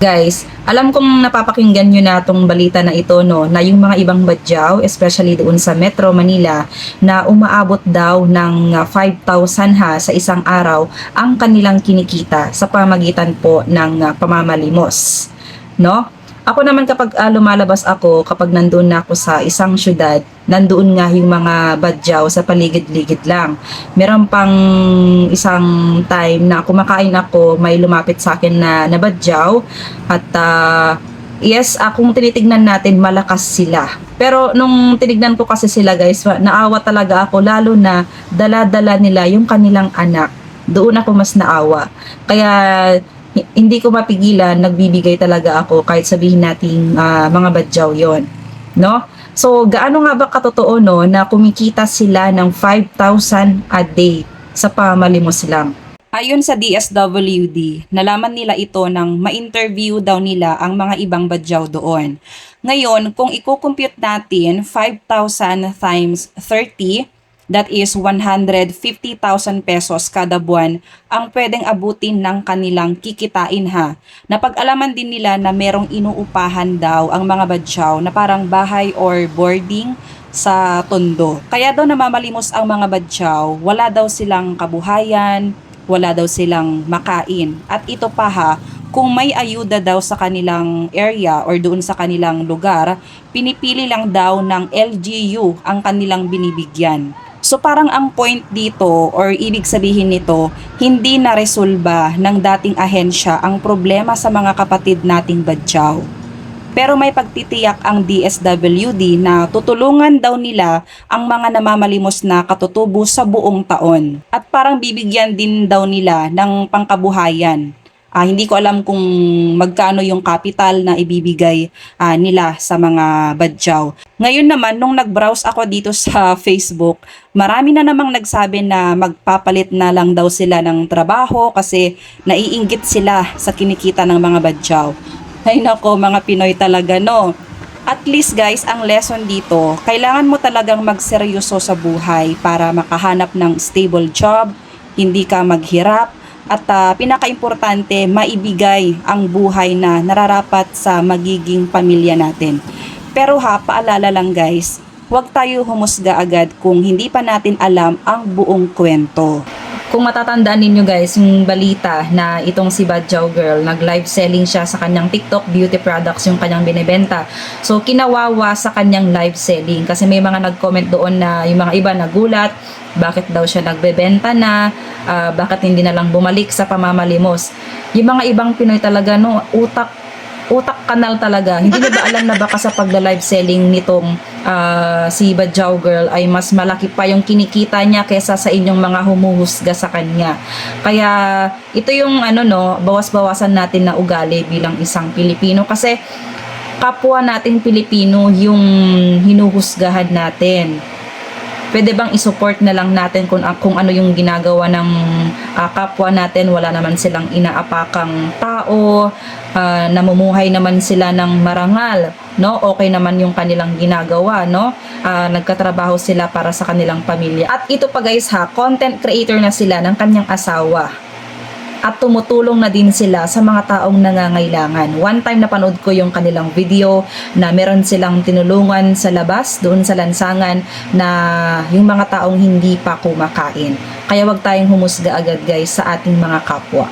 Guys, alam kong napapakinggan nyo na itong balita na ito, no, na yung mga ibang badyaw, especially doon sa Metro Manila, na umaabot daw ng 5,000 ha sa isang araw ang kanilang kinikita sa pamagitan po ng pamamalimos. No? Ako naman kapag lumalabas ako, kapag nandun na ako sa isang syudad, nandoon nga yung mga badyaw sa paligid-ligid lang. Meron pang isang time na kumakain ako, may lumapit sa akin na badyaw at yes, kung tinitignan natin, malakas sila. Pero nung tinignan ko kasi sila guys, naawa talaga ako, lalo na dala-dala nila yung kanilang anak. Doon ako mas naawa. Kaya hindi ko mapigilan, nagbibigay talaga ako kahit sabihin nating mga badyaw yon, no? So, gaano nga ba katotoo no na kumikita sila ng 5,000 a day sa pamalimos lang? Ayon sa DSWD, nalaman nila ito nang ma-interview daw nila ang mga ibang badyaw doon. Ngayon, kung i-compute natin 5,000 times 30, that is 150,000 pesos kada buwan ang pwedeng abutin ng kanilang kikitain ha. Napag-alaman din nila na merong inuupahan daw ang mga badyaw na parang bahay or boarding sa tondo. Kaya daw namamalimos ang mga badyaw, wala daw silang kabuhayan, wala daw silang makain. At ito pa ha, kung may ayuda daw sa kanilang area or doon sa kanilang lugar, pinipili lang daw ng LGU ang kanilang binibigyan. So parang ang point dito or ibig sabihin nito, hindi na resolba ng dating ahensya ang problema sa mga kapatid nating badyaw. Pero may pagtitiyak ang DSWD na tutulungan daw nila ang mga namamalimos na katutubo sa buong taon. At parang bibigyan din daw nila ng pangkabuhayan. Hindi ko alam kung magkano yung capital na ibibigay nila sa mga badyaw. Ngayon naman, nung nag-browse ako dito sa Facebook, marami na namang nagsabi na magpapalit na lang daw sila ng trabaho kasi naiinggit sila sa kinikita ng mga badyaw. Ay nako, mga Pinoy talaga no. At least guys, ang lesson dito, kailangan mo talagang magseryoso sa buhay para makahanap ng stable job, hindi ka maghirap, at pinaka-importante, maibigay ang buhay na nararapat sa magiging pamilya natin. Pero paalala lang guys, huwag tayo humusga agad kung hindi pa natin alam ang buong kwento. Kung matatandaan ninyo guys, yung balita na itong si Badyaw Girl, nag-live selling siya sa kanyang TikTok beauty products yung kanyang binibenta. So, kinawawa sa kanyang live selling kasi may mga nag-comment doon na yung mga iba nagulat, bakit daw siya nagbebenta na, bakit hindi na lang bumalik sa pamamalimos. Yung mga ibang Pinoy talaga, no, utak kanal talaga. Hindi nyo ba alam na baka sa pagla-live selling nitong si Badyaw Girl ay mas malaki pa yung kinikita niya kaysa sa inyong mga humuhusga sa kanya. Kaya ito yung bawas-bawasan natin na ugali bilang isang Pilipino kasi kapwa nating Pilipino yung hinuhusgahan natin. Pwede bang isupport na lang natin kung ano yung ginagawa ng kapwa natin? Wala naman silang inaapakang tao, namumuhay naman sila ng marangal, no? Okay naman yung kanilang ginagawa, no? Nagkatrabaho sila para sa kanilang pamilya. At ito pa guys content creator na sila ng kanyang asawa. At tumutulong na din sila sa mga taong nangangailangan. One time napanood ko yung kanilang video na meron silang tinulungan sa labas, doon sa lansangan, na yung mga taong hindi pa kumakain. Kaya wag tayong humusga agad guys sa ating mga kapwa.